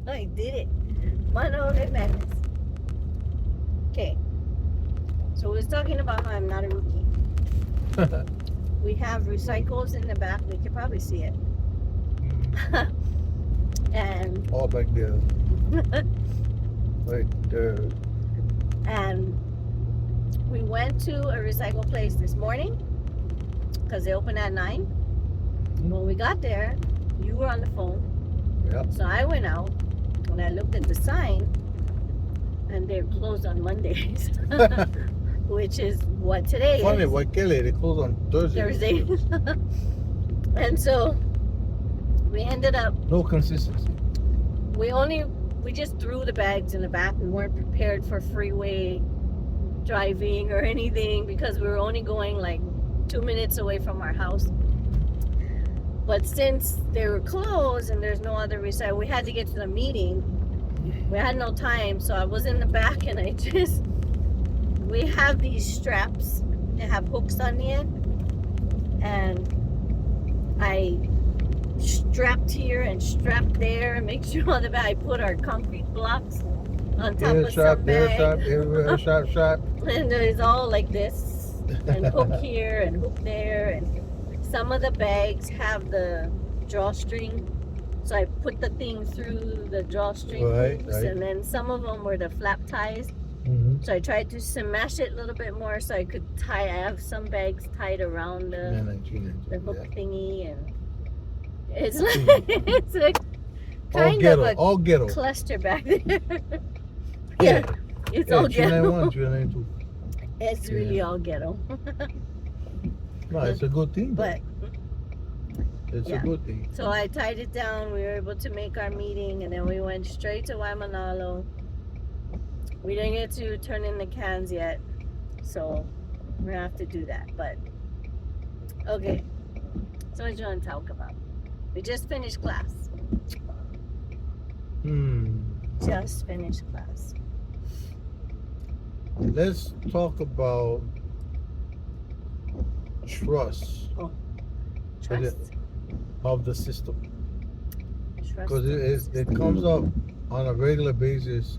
I did it. Mano de madness. Okay. So we was talking about how I'm not a rookie. We have recycles in the back. We can probably see it. And all back there. Right there. and we went to a recycle place this morning because they open at 9. When we got there, you were on the phone. Yep. So I went out and I looked at the sign, and they're closed on Mondays, which is what today Funny, is. why Kelly? They close on Thursday. And so we ended up, No consistency. we just threw the bags in the back. We weren't prepared for freeway driving or anything because we were only going like 2 minutes away from our house. But since they were closed and there's no other recycle, we had to get to the meeting. We had no time, so I was in the back and we have these straps that have hooks on the end, and I strapped here and strapped there and make sure on the back I put our concrete blocks on top of some bags. Strap, everywhere, strap. And it's all like this, and hook here and hook there, and some of the bags have the drawstring, so I put the thing through the drawstring hooks, and then some of them were the flap ties. Mm-hmm. So I tried to smash it a little bit more so I could tie. I have some bags tied around the hook thingy, and it's like kind of a ghetto cluster back there. It's all ghetto. It's really all ghetto. No, it's a good thing. But it's a good thing. So I tied it down. We were able to make our meeting, and then we went straight to Waimanalo. We didn't get to turn in the cans yet, so we're gonna have to do that. But okay, so what do you want to talk about? We just finished class. Just finished class. Let's talk about trust. Trust of the system, because it comes up on a regular basis,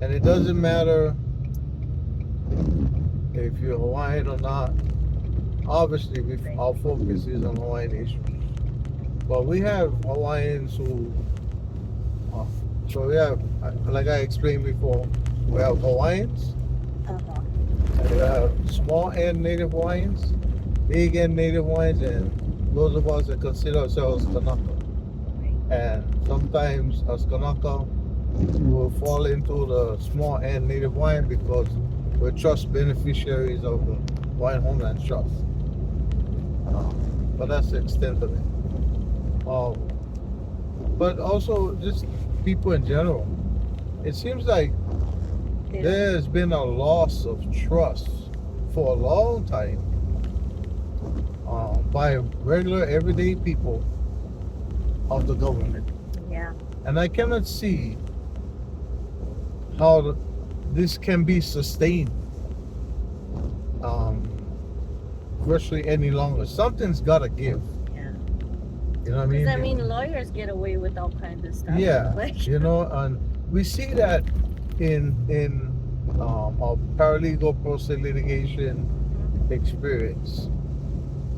and it doesn't matter if you're Hawaiian or not. Obviously, our focus is on Hawaiian issues, but we have Hawaiians who so we have, like I explained before, we have Hawaiians, and we have small N Native Hawaiians, big N Native Hawaiians, and those of us that consider ourselves Kanaka. And sometimes as Kanaka, we will fall into the small N Native Hawaiian because we're trust beneficiaries of the Hawaiian Homeland Trust. But that's the extent of it. But also just people in general. It seems like there's been a loss of trust for a long time by regular everyday people of the government. Yeah. And I cannot see how this can be sustained virtually any longer. Something's got to give. Yeah. You know what I mean? Because I mean, lawyers get away with all kinds of stuff. Yeah. You know, and we see that in our paralegal pro se litigation experience.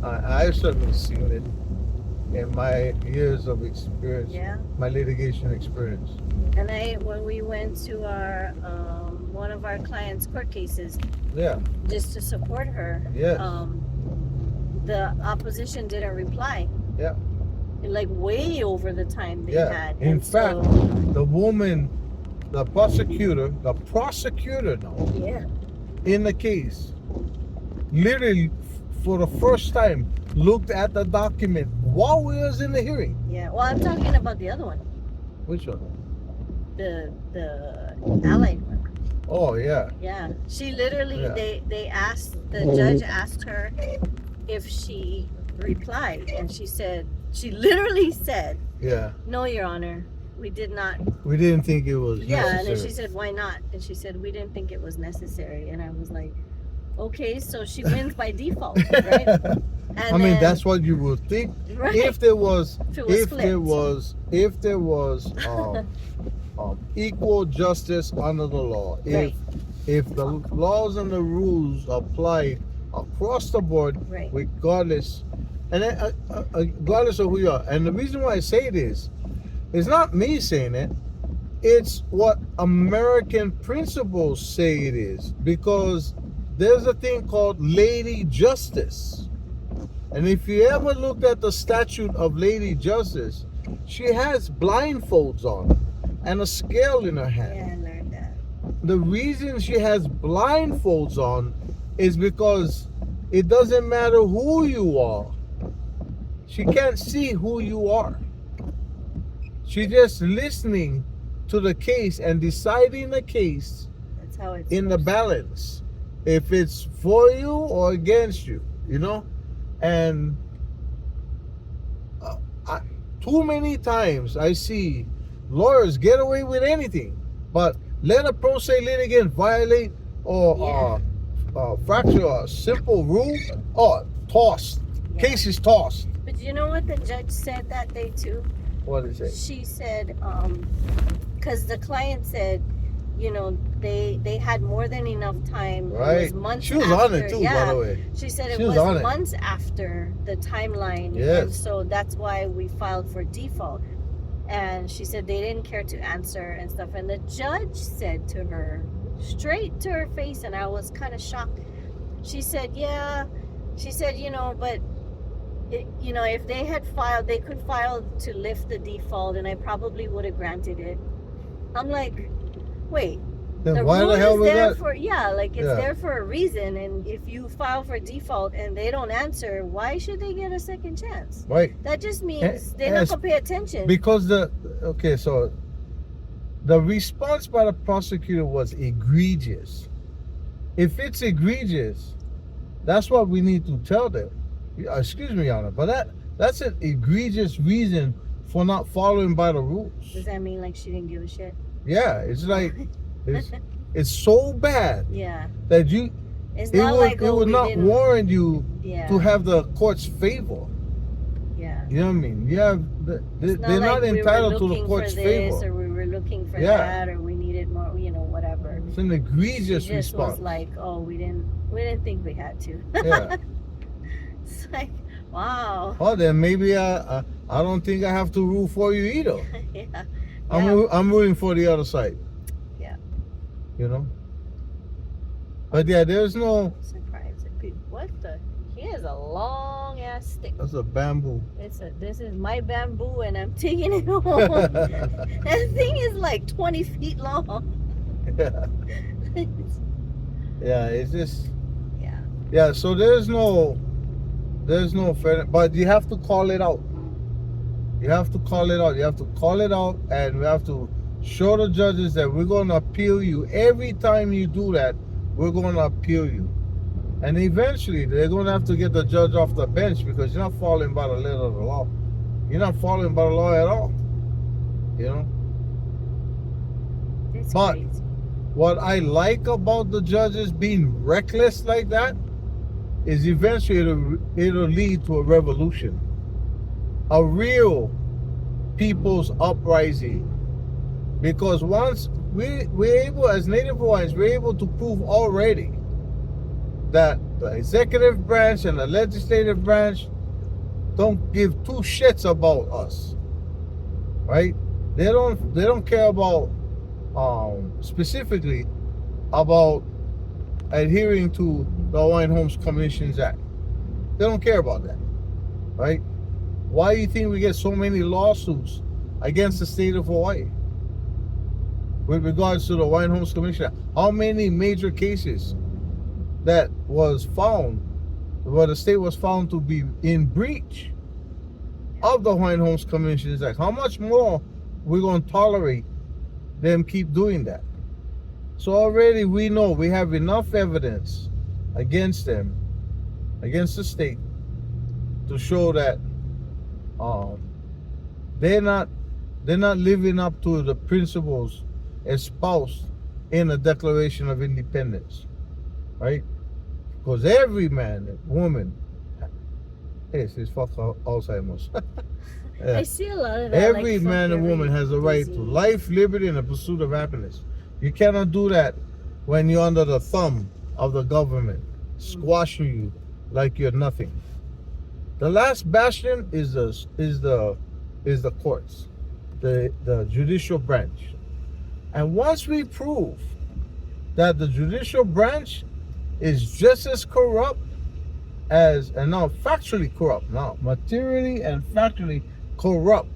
I've certainly seen it in my years of experience, my litigation experience. And when we went to our one of our clients' court cases, just to support her, the opposition didn't reply. Yeah. Like way over the time they had. In fact, the woman, the prosecutor now, in the case, literally for the first time looked at the document while we was in the hearing. Yeah. Well, I'm talking about the other one. Which one? The allied one. Oh yeah. Yeah. She literally they asked, the judge asked her if she replied, and she literally said, "No, Your Honor, we did not. We didn't think it was necessary." And then she said, "Why not?" And she said, "We didn't think it was necessary." And I was like, okay, so she wins by default, right? And I mean, then, that's what you would think right, if there was, if it was if there was equal justice under the law. right, If the laws and the rules apply across the board, right, regardless, and regardless of who you are. And the reason why I say it is, it's not me saying it. It's what American principles say it is, because there's a thing called Lady Justice. And if you ever looked at the statute of Lady Justice, she has blindfolds on and a scale in her hand. yeah, I learned that. The reason she has blindfolds on is because it doesn't matter who you are. She can't see who you are. She's just listening to the case and deciding the case That's how it's in the supposed to balance, if it's for you or against you, you know. And too many times I see lawyers get away with anything, but let a pro se litigant violate or fracture a simple rule, or tossed. Yeah. Case is tossed. But you know what the judge said that day too? What is it? She said, because the client said, you know, they had more than enough time. Right. It was months She was after. on it too, yeah. by the way. She said She it was was on it. months after the timeline. Yes. And so that's why we filed for default. And she said they didn't care to answer and stuff. And the judge said to her, straight to her face, and I was kind of shocked. She said, yeah. She said, you know, but you know, if they had filed, they could file to lift the default, and I probably would have granted it. I'm like, wait, Then why the hell is was there that? for, yeah, like it's Yeah. there for a reason, and if you file for default and they don't answer, why should they get a second chance? Right. That just means they're Yes. not gonna pay attention. Because so the response by the prosecutor was egregious. If it's egregious, that's what we need to tell them. Excuse me, Your Honor, but that's an egregious reason for not following by the rules. Does that mean like she didn't give a shit? Yeah, it's like it's so bad Yeah. that you It's it not would, like, it oh, would we not didn't. warrant you Yeah. to have the court's favor. Yeah. You know what I mean? You have It's they're not like entitled we to were the looking court's for this, favor. or we were looking for Yeah. that, or we needed more, you know, whatever. It's an egregious She just response. was like, oh, we didn't think we had to. Yeah. It's like, wow. Oh, then maybe I don't think I have to rule for you either. Yeah. I'm rooting for the other side. Yeah. You know. But yeah, there's no. Surprise. What the? He has a long ass stick. That's a bamboo. This is my bamboo, and I'm taking it home. That thing is like 20 feet long. Yeah, it's just. Yeah. Yeah, so there's no fair, but you have to call it out. You have to call it out. You have to call it out, and we have to show the judges that we're going to appeal you. Every time you do that, we're going to appeal you. And eventually, they're going to have to get the judge off the bench, because you're not following by the letter of the law. You're not following by the law at all. You know? It's But crazy. what I like about the judges being reckless like that is eventually it'll lead to a revolution. A real people's uprising. Because once we're able, as Native Hawaiians, we're able to prove already that the executive branch and the legislative branch don't give two shits about us. Right? They don't care about specifically about adhering to the Hawaiian Homes Commissions Act. They don't care about that. Right? Why do you think we get so many lawsuits against the state of Hawaii with regards to the Hawaiian Homes Commission Act? How many major cases that was found, where the state was found to be in breach of the Hawaiian Homes Commission Act? How much more we're going to tolerate them keep doing that? So already we know we have enough evidence against them, against the state, to show that they're not living up to the principles espoused in the Declaration of Independence, right? Because every man and woman Yes, it's fuck Alzheimer's. I Yeah. see a lot of that. Every like, fuck man and every woman has a right to disease. life, liberty, and the pursuit of happiness. You cannot do that when you're under the thumb of the government, squashing you like you're nothing. The last bastion is the courts, the judicial branch. And once we prove that the judicial branch is just as corrupt as, and now factually corrupt, now materially and factually corrupt,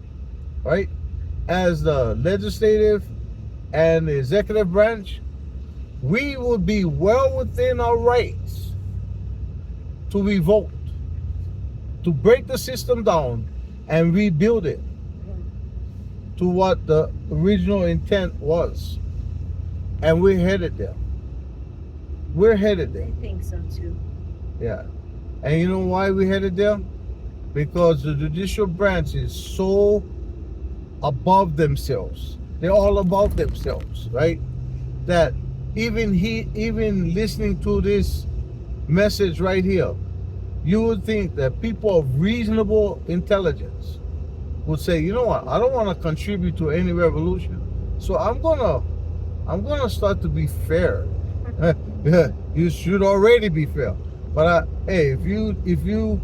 right, as the legislative and the executive branch, we would be well within our rights to revolt, to break the system down and rebuild it to what the original intent was. And we're headed there. We're headed there. I think so too. Yeah. And you know why we're headed there? Because the judicial branch is so above themselves. They're all above themselves, right? That even listening to this message right here, you would think that people of reasonable intelligence would say, you know what, I don't want to contribute to any revolution. So I'm gonna start to be fair. Yeah, you should already be fair. But hey, if you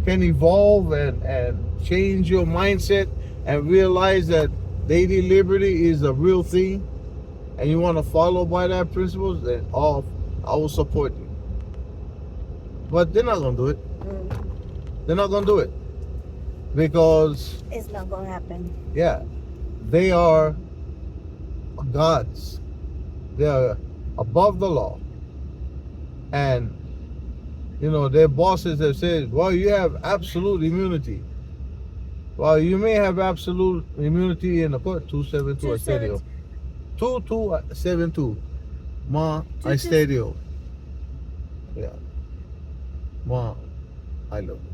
can evolve and change your mindset and realize that daily liberty is a real thing, and you want to follow by that principles, then I will support you. But they're not gonna do it. They're not gonna do it because It's not gonna happen. yeah, they are gods. They are above the law, and their bosses have said, well, you have absolute immunity. Well, you may have absolute immunity in the court. 272 Estadio. 2272. Ma Estadio. Yeah. Ma, I love you.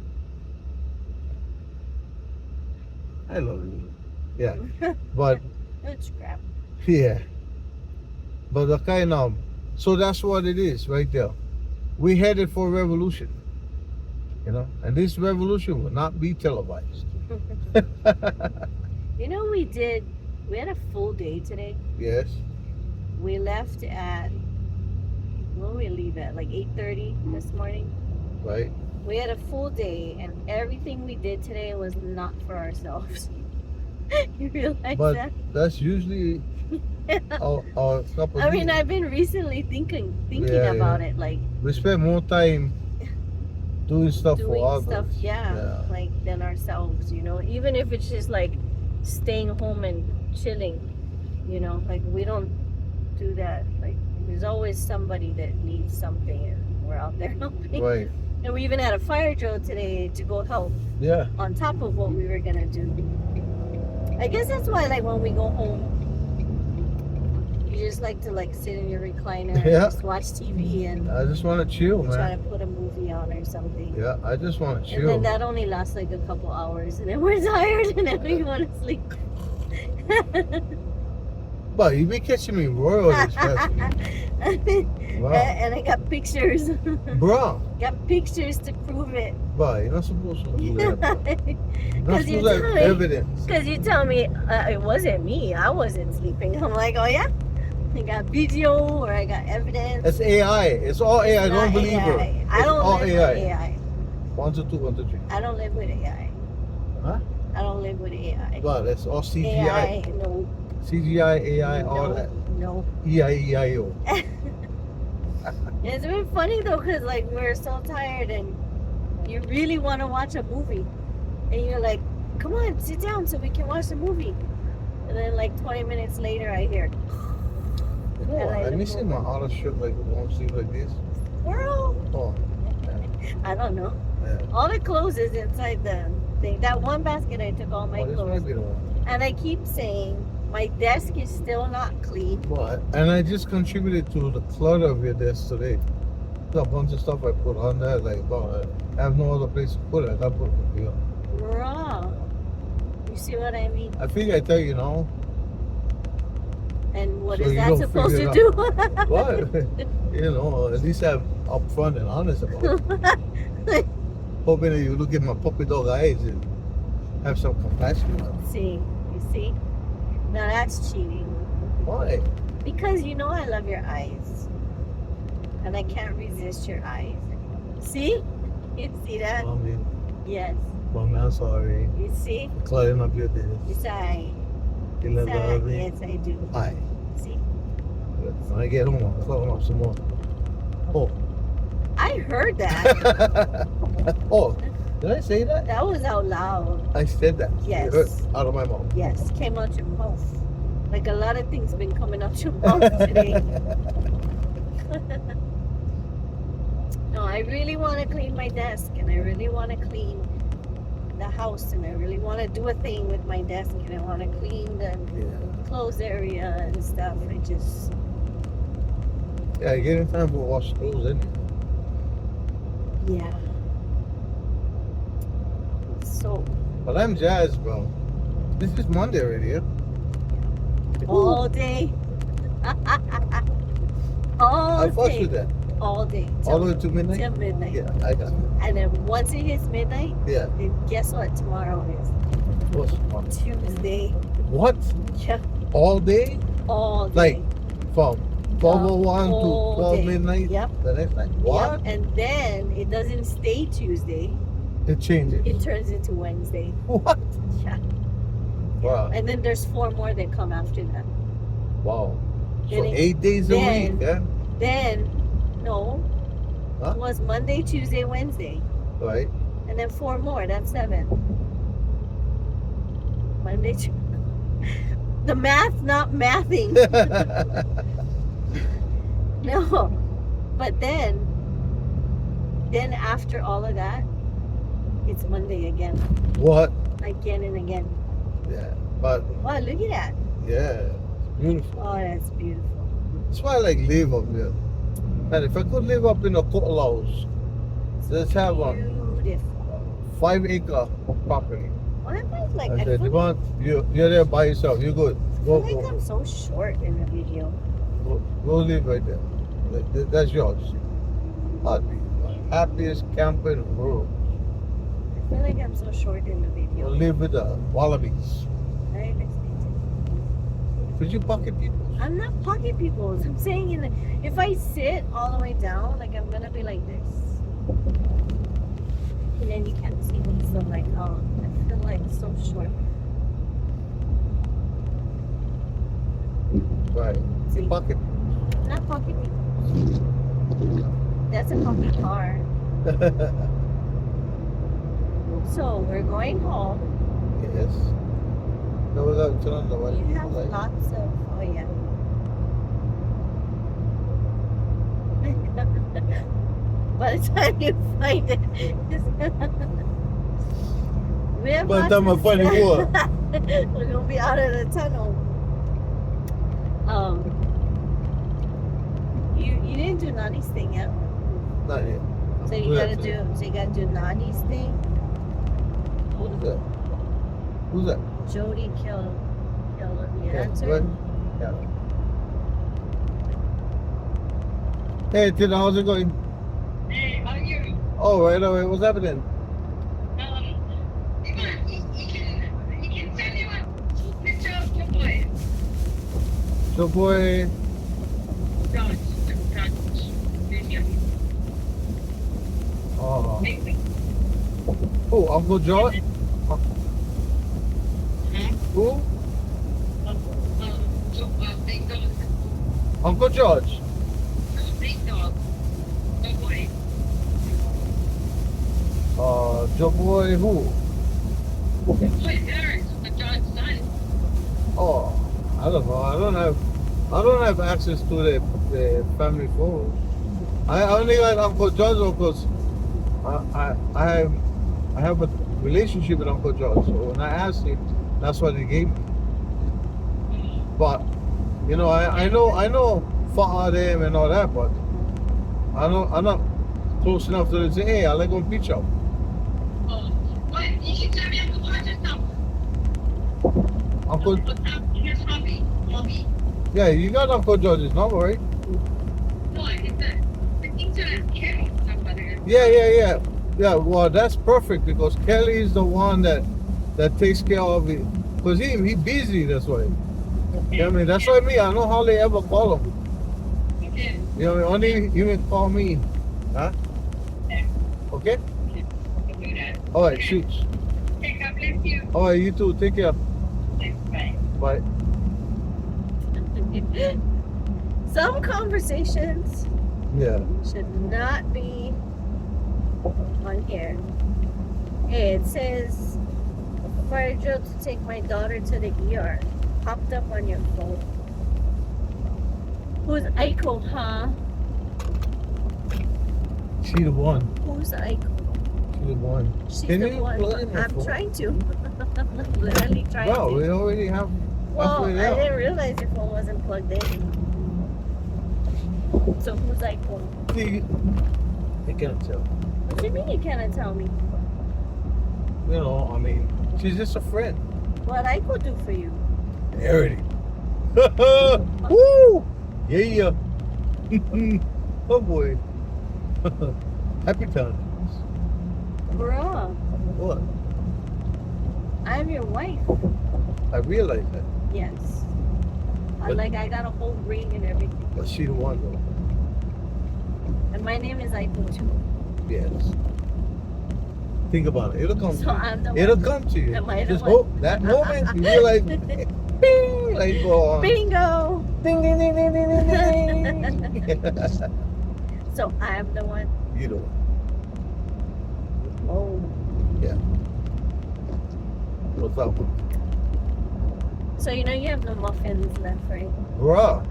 I love you. Yeah. But It's crap. yeah. But the kind of, so that's what it is right there. We headed for revolution, and this revolution will not be televised. We had a full day today. Yes, We left at, when did we leave at? Like 8:30 this morning. right. We had a full day, and everything we did today was not for ourselves. You realize But that? that's usually our couple. I mean, I've been recently thinking Yeah, about yeah. it, like We spend more time doing stuff doing for others. stuff, like than ourselves. Even if it's just like staying home and chilling. Like we don't do that. Like there's always somebody that needs something, and we're out there helping. Right. And we even had a fire drill today to go help Yeah. on top of what we were gonna do. I guess that's why, like, when we go home, you just like to sit in your recliner and Yeah. just watch TV and I just want to chill, try man. to put a movie on or something. Yeah, I just want to And then chill. that only lasts like a couple hours, and then we're tired, and then we want to sleep. But you be catching me royal this past week. Wow. And I got pictures. Bro, Got pictures to prove it. but you're not supposed to do that. Bro. You're not 'Cause you supposed to tell have me- evidence. Because you tell me it wasn't me. I wasn't sleeping. I'm like, oh yeah? I got video or I got evidence. It's AI. It's all AI. It's Don't not believe her. AI. I It's don't all live AI. with AI. 1 2 2 1 2 3. I don't live with AI. Huh? I don't live with AI. But it's all CGI. AI, no. CGI, AI, all no, that. No. EIEIO. It's been funny though, because like we're so tired and you really want to watch a movie. And you're like, come on, sit down so we can watch the movie. And then like 20 minutes later, I hear, Oh, And I let me look see my over. auto shirt like won't sleep like this. squirrel. Oh, I don't know. yeah. All the clothes is inside the thing. That one basket I took all my Oh, this clothes. might be the one. And I keep saying my desk is still not clean. But, and I just contributed to the clutter of your desk today. There's a bunch of stuff I put on there, like, I have no other place to put it. I gotta put it up here. Raw. You see what I mean? I figure I tell you now. And what So is you that don't supposed to figure do? What? At least I'm upfront and honest about it. hoping that you look at my puppy dog eyes and have some compassion. See, you see? Now that's cheating. Why? Because you know I love your eyes. And I can't resist your eyes. See? You see that? Mommy, Yes. Mommy, I'm sorry. You see? For clearing up your days. It's I. You never love me. Yes, I do. Aye. See? When I get home, I'll call him up some more. Oh. I heard that. Oh, did I say that? That was out loud. I said that. Yes. It heard out of my mouth. Yes, came out your mouth. Like a lot of things been coming out your mouth today. No, I really want to clean my desk, and I really want to clean the house, and I really want to do a thing with my desk, and I want to clean the clothes area and stuff. I just... Yeah, getting time for wash clothes, isn't it? Yeah. So, But I'm jazzed, bro. This is Monday already, yeah? all day. All I fuss day. with that. All day. All the way to midnight? Till midnight. Yeah, I got it. And then once it hits midnight, Yeah. then guess what tomorrow is? What's tomorrow? Tuesday. What? Yeah, All day? all day. Like, from 12:01 to all 12 day. midnight? Yep. The next night? What? Yep. And then it doesn't stay Tuesday. It changes. It turns into Wednesday. What? Yeah. Wow. And then there's 4 more that come after that. Wow. So Then it- 8 days a then- week, yeah? Then, no. Huh? It was Monday, Tuesday, Wednesday. Right? And then 4 more. That's 7. Monday, Tuesday. The math not mathing. No. But then after all of that, it's Monday again. What? Again and again. Yeah. But, Wow, look at that. yeah. It's beautiful. Oh, that's beautiful. That's why I like live up here. And if I could live up in a courthouse, let's have a Beautiful. 5-acre property. What if I like, I I said, feel Devon, you're there by yourself. You're good. Go, like go, I'm so short in the video. go live right there. That's yours. I'd be the happiest camper in the world. I feel like I'm so short in the Go video. live with the wallabies. Right next to me. Could you pocket people? I'm not pocket people. I'm saying if I sit all the way down, like I'm gonna be like this. And then you can't see me. So like, oh, I feel like so short. Right. See, Pocket. not pocket people. That's a pocket car. So we're going home. Yes. No, without turn on the light. You have lots of, oh yeah. By the time you find it, we have By the lots time I of find it, stuff. what? We're gonna be out of the tunnel. You didn't do Nani's thing yet. Not yet. So you gotta do Nani's thing. Who's that? Who's that? Jody killed the answer. What? Yeah. Hey, Tina, how's it going? Hey, how are you? Oh, right away. What's happening? You can send you a picture of your boy. So, boy. George. Junior. Oh, Big thing. oh, Uncle George? Who? Big dog. Uncle George. Big dog. Big boy. Joe boy who? Boy, Derek, the George's son. Oh, I don't know. I don't have access to the family phone. I only got Uncle George because I have a relationship with Uncle George. So when I asked him, that's what he gave me. But you know, I know Father and all that, but I'm not close enough to say, hey, I like one picture. What? You should tell me Uncle George's number. Uncle, His hobby. yeah, you got Uncle George's number, right? No, it's the internet carry number there. Yeah. Yeah, well, that's perfect because Kelly is the one that takes care of it. Cause he busy. That's why. You know what I mean? That's why me. I don't hardly ever call him. Okay. You know, only you can call me. Huh? Yeah. Okay. We'll do that. All right. Shoot. Okay, God bless you. All right. You too. Take care. Thanks, bye. Bye. Some conversations Yeah. should not be on here. Hey, it says fire drill to take my daughter to the ER. Popped up on your phone. Who's Aiko, huh? She the one. Who's Aiko? She the one. She's Can the you one. plug in my I'm phone? trying to. Literally trying No, to. we already have. Well, I halfway there. didn't realize your phone wasn't plugged in. So who's Aiko? I can't tell. What do you mean you cannot tell me? You know, I mean, she's just a friend. What Aiko do for you? Already. Woo! Yeah. Oh boy. Happy times. Bruh, What? I'm your wife. I realize that. Yes. But- Like I got a whole ring and everything. But she the one though. And my name is Aiko too. Yes. Think about it. It'll come So to you. I'm the It'll one. come to you. Am I the Just one? hope that moment you realize bing, like go on. Bingo! Ding ding ding ding ding ding ding. So I'm the one. You know. Oh. What's up? So you know you have no muffins left, right? Bruh.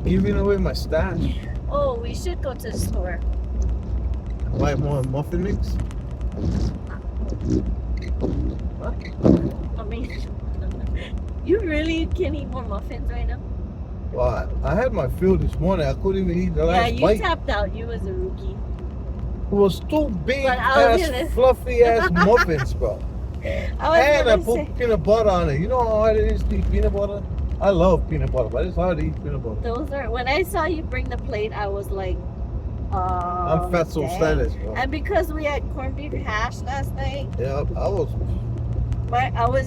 Giving away my stash. Oh, we should go to the store. Buy more muffin mix. I mean, you really can eat more muffins right now? Well, I had my fill this morning. I couldn't even eat the Yeah, last you bite. tapped out. You was a rookie. It was two big But I was ass, gonna- fluffy ass muffins, bro. I And I was put gonna say, peanut butter on it. You know how hard it is to eat peanut butter? I love peanut butter, but it's hard to eat peanut butter. those are, when I saw you bring the plate, I was like, I'm fat so dang. status, bro. And because we had corned beef hash last night, Yeah, I was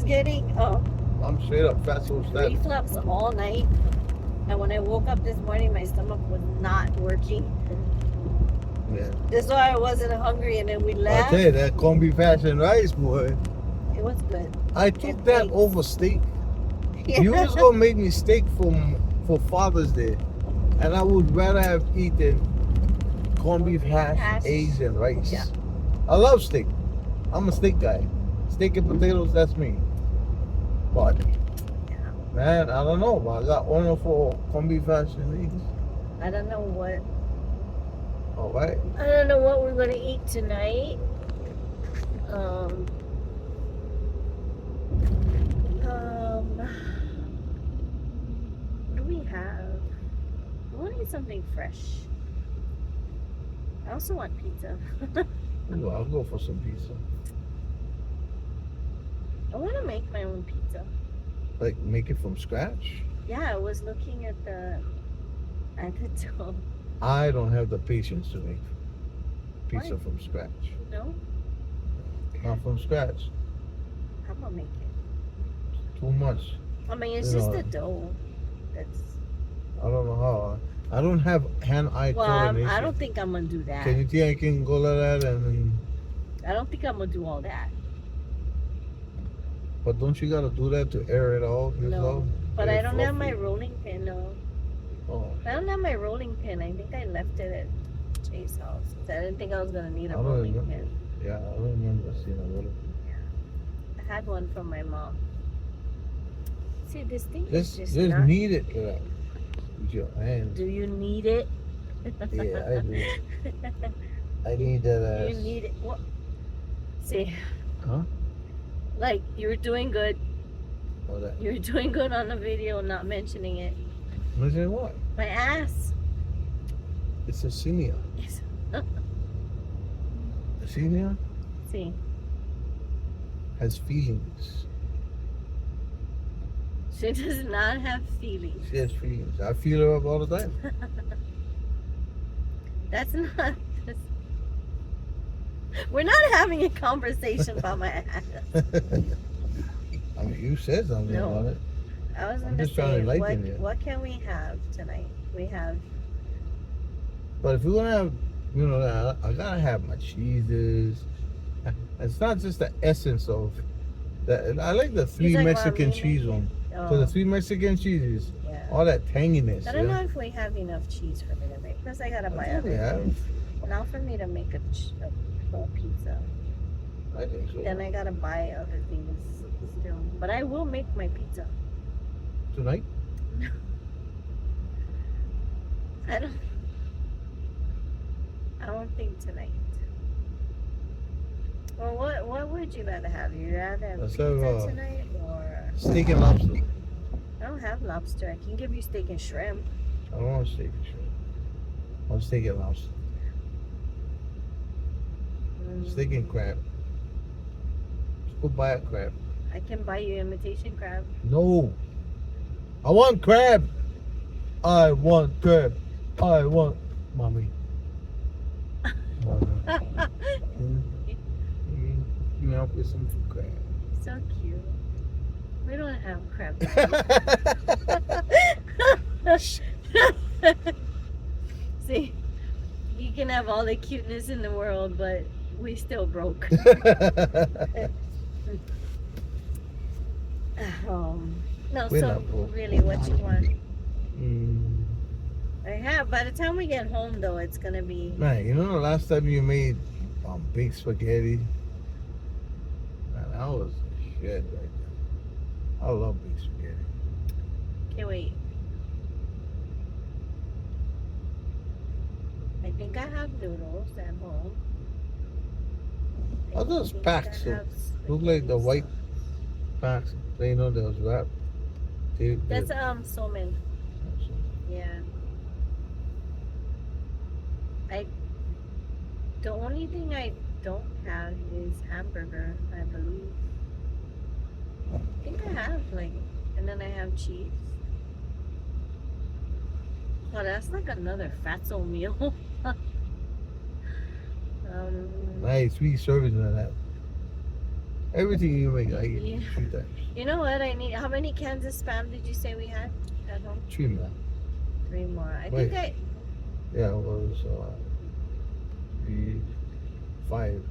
getting I'm straight up fat so status. reflux all night. And when I woke up this morning, my stomach was not working. Yeah. That's why I wasn't hungry. And then we I left. tell you, that corned beef hash and rice, boy. It was good. I took It that takes- over steak. You was gonna make me steak for Father's Day, and I would rather have eaten corned beef hash, eggs, and rice. Yeah. I love steak. I'm a steak guy. Steak and potatoes, that's me. But man, I don't know. But I got honor for corned beef hash and eggs. I don't know what. All right. I don't know what we're gonna eat tonight. What do we have? I want to eat something fresh. I also want pizza. Ooh, I'll go for some pizza. I want to make my own pizza. Like make it from scratch. Yeah, I was looking at the dough. I don't have the patience to make pizza Why? from scratch. No, Not from scratch. I'm gonna make it. Too much. I mean, it's You just know, the dough. That's I don't know how. I don't have hand-eye well. coordination. I don't think I'm gonna do that. Can you think I can go like that and? I don't think I'm gonna do all that. But don't you gotta do that to air it out yourself? No, but Very I don't have my fluffy. rolling pin. No, Oh, I don't have my rolling pin. I think I left it at Jay's house. I didn't think I was gonna need a I don't rolling remember. pin. yeah, I don't remember seeing a little. I had one from my mom. See, this thing is Just just not. knead it to that with your hands. Do you need it? Yeah, I do. I need that. You need it. What? See, Huh? like you were doing good. Oh, that. You were doing good on the video, not mentioning it. Mention what? My ass. It's a senior. Yes. A senior See, has feelings. she does not have feelings. She has feelings. I feel her up all the time. That's not. We're not having a conversation about my ass. I mean, you said something No. about it. I was I'm gonna just trying say, to enlighten you. what can we have tonight? We have But if we're gonna have, you know, I gotta have my cheeses. It's not just the essence of that. I like the three like Mexican ramen, cheese maybe? one. Oh, So the three Mexican cheeses, yeah. all that tanginess. I don't know Yeah. if we have enough cheese for me to make. Plus, I gotta I buy think we other have. things. Now, for me to make a full pizza, I think so. then I gotta buy other things still. But I will make my pizza. Tonight? I don't think tonight. Well, what would you rather have? You rather have Let's pizza have, tonight or Steak and lobster. I don't have lobster. I can give you steak and shrimp. I don't want steak and shrimp. I want steak and lobster. Steak and crab. Let's go buy a crab. I can buy you imitation crab. No. I want crab. I want crab. I want mommy. You know, with some crab. So cute. We don't have crab. See, you can have all the cuteness in the world, but we still broke. No, We're so not broke. really, what you want? Mm. I have. By the time we get home, though, it's gonna be. Man, you know the last time you made big spaghetti? Man, that was shit right there. I love big spaghetti. Okay, wait. I think I have noodles at home. Are those think packs? I have Look like the spaghetti white sauce. packs. They know that was wrapped. That's somen. Yeah. The only thing I don't have is hamburger, I believe. I think I have and then I have cheese. Oh, that's like another fatso meal. Nice, 3 servings of that. Everything you make, I eat Yeah. 3 times. You know what I need? How many cans of Spam did you say we had at home? 3 more. 3 more. I Wait. think Yeah, it was 3, 5.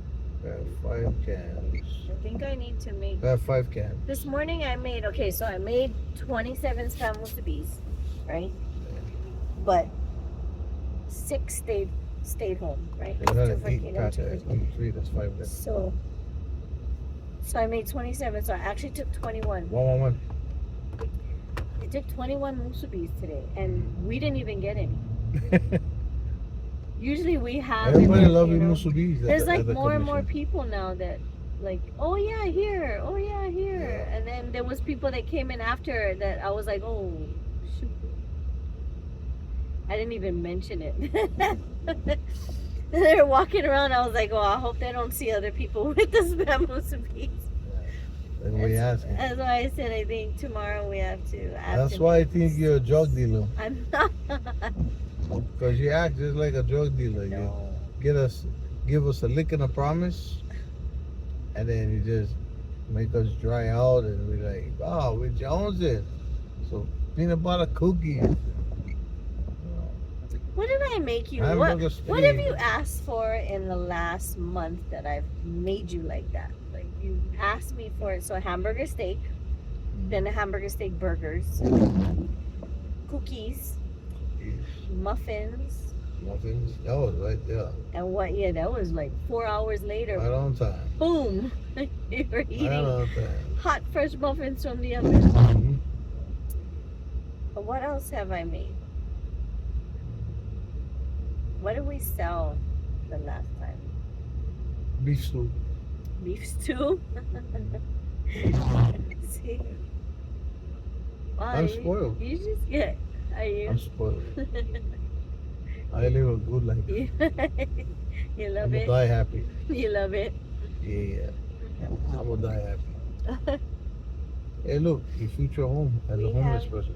5 cans. I think I need to make. I have 5 cans. This morning I made, so I made 27 Spam musubis, right? But 6 stayed home, right? You had Two an for 8 Kate and pack. 2 for Kate. 3, that's 5 then. So I made 27. So I actually took 21. 1. I took 21 musubis today, and we didn't even get any. Usually we have. Everybody and then, loves you know, musubis. there's at like the more and more commission. people now that oh yeah, here, oh yeah, here. Yeah. And then there was people that came in after that I was like, oh shoot, I didn't even mention it. They were walking around, I was like, oh, I hope they don't see other people with the Spam musubis. That's what you asking. That's why I said I think tomorrow we have to ask. That's why I think you're a drug dealer. I'm not. Because you act just like a drug dealer. No. You give us a lick and a promise, and then you just make us dry out, and we're like, oh, we're Jonesing. So peanut butter cookies. What did I make you? Hamburger What have steak. you asked for in the last month that I've made you like that? Like you asked me for it. So hamburger steak, then the hamburger steak burgers, cookies, muffins, That was right there. and what? Yeah, that was like 4 hours later. Right on time. Boom! You were Right eating on time. hot, fresh muffins from the oven. Mhm. But what else have I made? What did we sell the last time? Beef stew. Beef stew? See? Wow, I'm spoiled. You just get. Are you? I'm spoiled. I live a good life. You I'm love gonna it? die happy. You love it? Yeah. I'm gonna die happy. Hey, look, your future home as a We homeless have- person.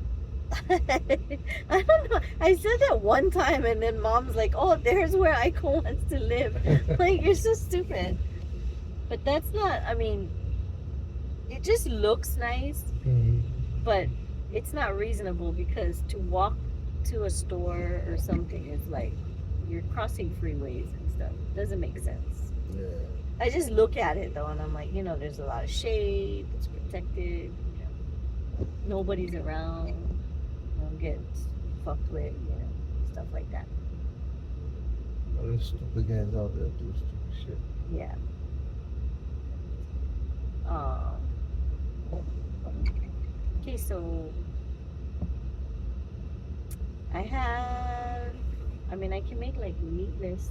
I don't know. I said that one time, and then mom's like, "Oh, there's where Aiko wants to live." Like, you're so stupid. But that's not. I mean, it just looks nice, Mhm. but it's not reasonable because to walk to a store or something is like you're crossing freeways and stuff. It doesn't make sense. Yeah. I just look at it though, and I'm like, there's a lot of shade. It's protected. Nobody's around. You don't get fucked with. Stuff like that. All those stupid guys out there do stupid shit. Yeah. Okay, so I can make like meatless.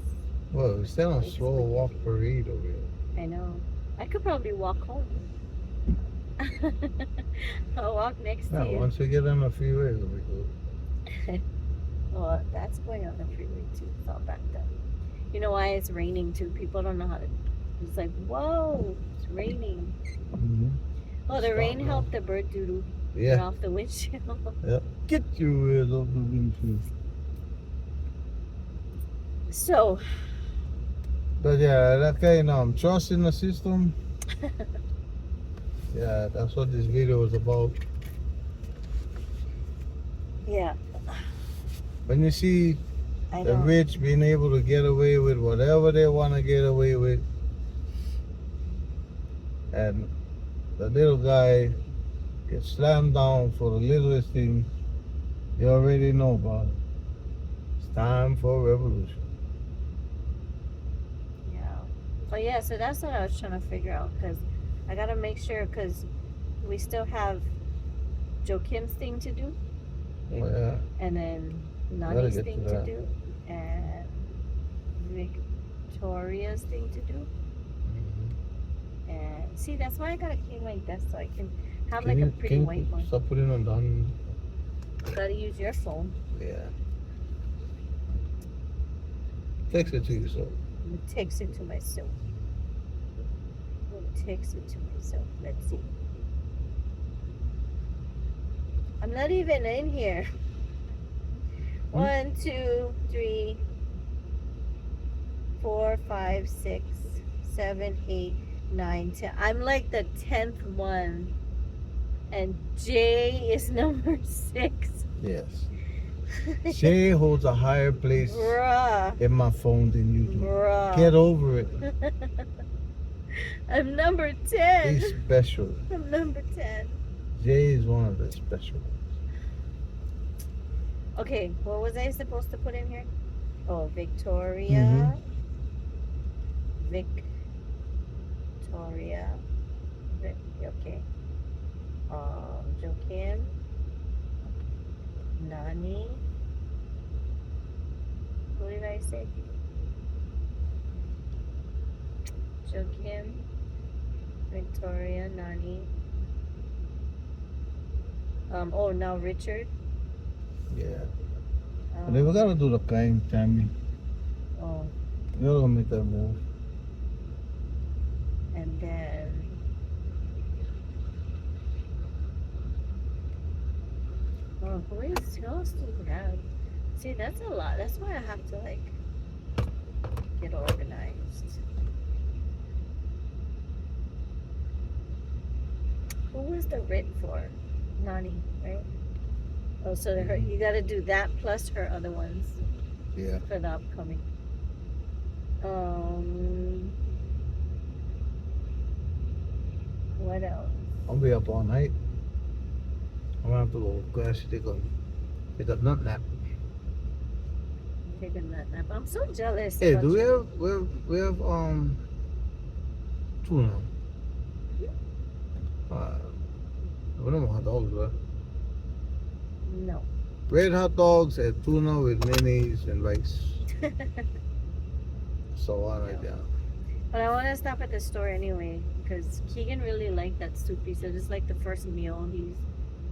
Well, we stand on It's slow like- walk parade over here. I know. I could probably walk home. I'll walk next Yeah, to you. once we get on the freeway, it'll be good. Well, that's going on the freeway too. It's all backed up. You know why it's raining too? People don't know how to. It's like, whoa, it's raining. Mm-hmm. Oh, the Stop rain now. helped the bird doodle get Yeah. off the windshield. Yeah. Get your ears off the windshield. So, But yeah, that kind of trust in the system. Yeah, that's what this video is about. yeah, When you see I the don't. rich being able to get away with whatever they want to get away with, and the little guy gets slammed down for the littlest thing, you already know about it. It's time for a revolution. Yeah. But yeah, so that's what I was trying to figure out because I gotta make sure because we still have Joe Kim's thing to do, Oh, yeah. and then Gotta Nani's get to thing to that. do, and Victoria's thing to do. And see, that's why I gotta clean my desk so I can have like a pretty white one. Stop putting on done? Gotta use your phone. Yeah. Text it to yourself. I'm gonna text it to myself. Let's see. I'm not even in here. 1, 2, 3, 4, 5, 6, 7, 8, 9, 10. I'm like the 10th one. And J is number 6. Yes. Shay holds a higher place Bruh. in my phone than you do. Bruh. Get over it. I'm number 10. He's special. I'm number 10. Jay is one of the special ones. Okay, what was I supposed to put in here? Oh, Victoria. Victoria. Okay. Joaquin. Nani. What did I say? Joaquin. Victoria. Nani. Now Richard. Yeah. But we gotta do the kind, Tammy. Oh, We gotta make that move. and then who else do we have? See, that's a lot. That's why I have to like get organized. Who was the writ for? Nani, right? Oh, so you got to do that plus her other ones Yeah. for the upcoming. What else? I'll be up all night. I'm gonna have to go actually take a nut nap. Take a nap. I'm so jealous. Hey, about do you. we have tuna? We don't have hot dogs, right? No. Red hot dogs and tuna with mayonnaise and rice. So on right there. But I want to stop at the store anyway because Keegan really liked that soup. He said it's like the first meal he's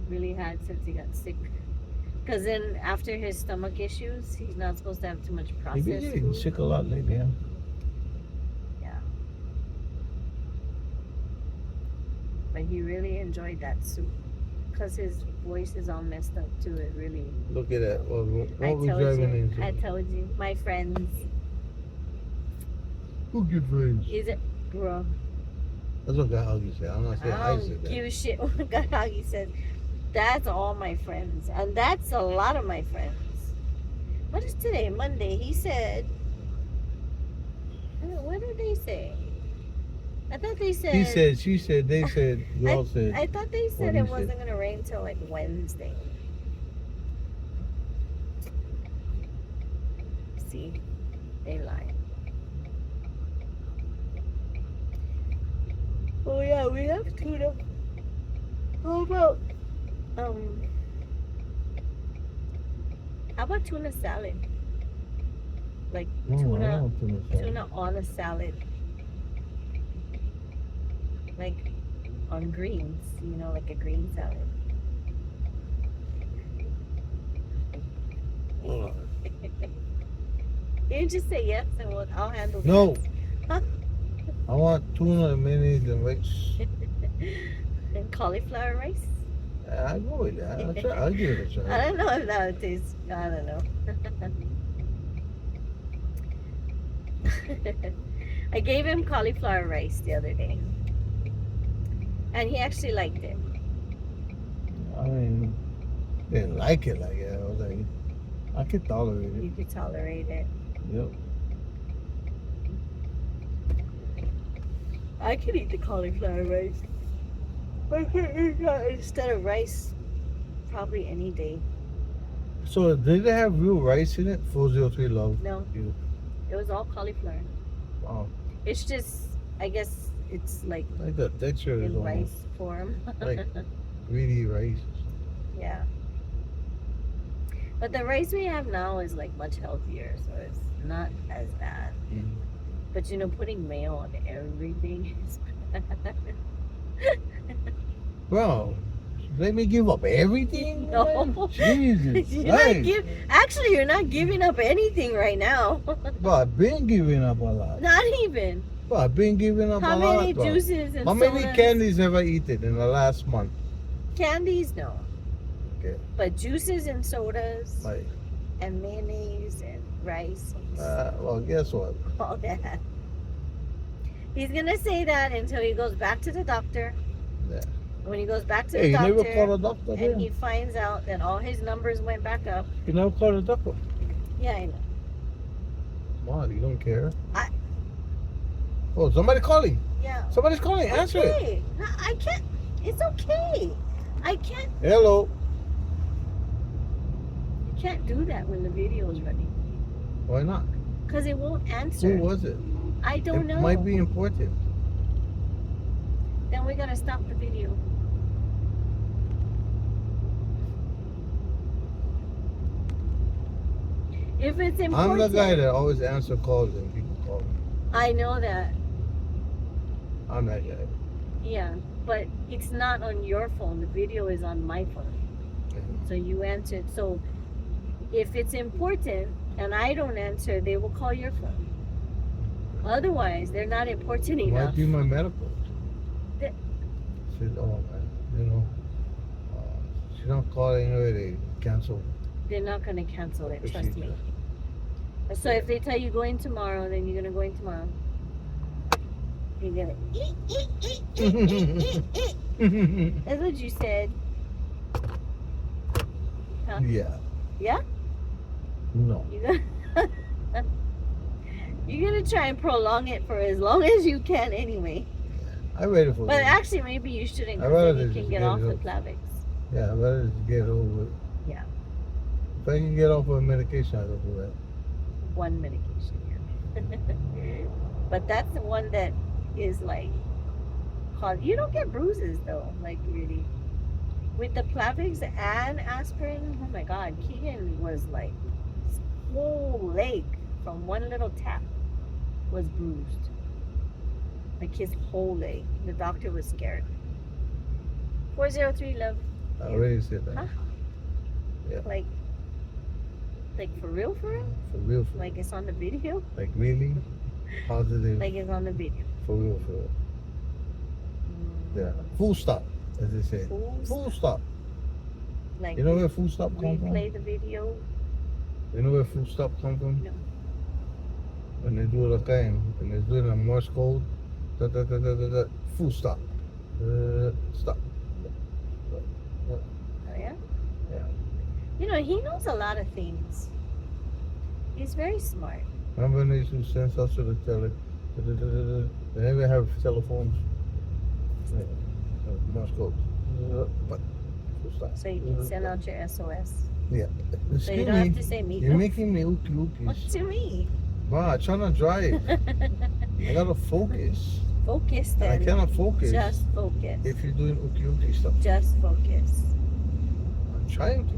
really had since he got sick. Because then after his stomach issues, he's not supposed to have too much processed Maybe you're getting food. sick a lot lately, huh? Yeah. But he really enjoyed that soup. because his voice is all messed up too. It really. Look at that. What I we told driving you. into? I told you. My friends. Who good friends? Is it, bro? That's what Huggy said. I'm not saying I I don't said that. give a shit what Gahagi said. That's all my friends, and that's a lot of my friends. What is today? Monday. He said. What did they say? I thought they said. He said, she said, they said, you all said. I thought they what said he it said. wasn't gonna rain till like Wednesday. See, they lied. Oh yeah, we have tuna. How about um? How about tuna salad? Like No, I tuna, don't tuna salad. tuna on a salad, like on greens. You know, like a green salad. Hold on. You just say yes, and I'll handle the No. rest. I want tuna, mayonnaise, and rice. And cauliflower rice. I go with that. I'll give it a I try. don't know if that would taste. I don't know. I gave him cauliflower rice the other day, and he actually liked it. I mean, didn't like it like that. I was like, I can tolerate You it. could tolerate it. Yep. I could eat the cauliflower rice. I could eat that instead of rice, probably any day. So, did they have real rice in it? 403 Love. No, You. it was all cauliflower. Wow. It's just, I guess it's like Like the texture is in almost rice form. like greedy rice. Yeah. But the rice we have now is like much healthier, so it's not as bad. Mm. But you know, putting mayo on everything is bad. Bro, let me give up everything? No. Man? Jesus You're not Christ. Actually, you're not giving up anything right now. But I've been giving up a lot. Not even. But I've been giving up How a lot. many bro. juices and How many sodas? candies have I eaten in the last month? Candies, no. Okay. But juices and sodas Like, and mayonnaise and rice and well, guess what? all that. He's gonna say that until he goes back to the doctor. Yeah. When he goes back to Hey, the you never doctor called a doctor and there? he finds out that all his numbers went back up. You never called a doctor? Yeah, I know. Come on, you don't care. I- Oh, somebody calling. Yeah. Somebody's calling. Answer it. Okay. No, I can't. It's okay. I can't. Hello. You can't do that when the video is running Why not? because it won't answer. Who was it? I don't know. It might be important. Then we gotta stop the video. If it's important. I'm the guy that always answer calls and people call me. I know that. I'm that guy. Yeah, but it's not on your phone. The video is on my phone. So you answered. So if it's important and I don't answer, they will call your phone. Otherwise, they're not important Might enough. be my medical. The- Said, oh man, you know, she's not calling already. Cancel. They're not gonna cancel it. Trust me. procedure. So if they tell you go in tomorrow, then you're gonna go in tomorrow. You're gonna eat. That's what you said. Huh? Yeah. Yeah? No. You're gonna try and prolong it for as long as you can anyway. I'm ready for But this. actually, maybe you shouldn't, I'd because rather then you just can get get off it the over. Plavix. Yeah, I'd rather just get over it. Yeah. If I can get off of medication, I'll do that. One medication, yeah. But that's the one that is like, you don't get bruises though, like really. With the Plavix and aspirin, oh my God, Keegan was like, his whole leg from one little tap was bruised. Like his whole leg. The doctor was scared. 403 love. I already said that. Huh? Yeah. Like for real, for real? For real, for real. Like it's on the video? Like really? Positive. Like it's on the video. For real, for real. Yeah. Full stop, as they say. Full Full stop. Like You know where full stop come from? replay the video. You know where full stop come from? No. When they do the thing, when they're doing a Morse code, full stop. Stop. Oh yeah. Yeah. You know, he knows a lot of things. He's very smart. Remember when they used to send stuff to the tele? They never have telephones. Yeah. Morse code. Full stop. So you can send out your SOS. Yeah. So you Excuse don't have me. to say me. You're making me ookie What ookies. to me? Ma, I'm trying to drive. I gotta focus. Focus And I then. cannot focus Just focus. if you're doing ookie ookie stuff. Just focus. I'm trying to.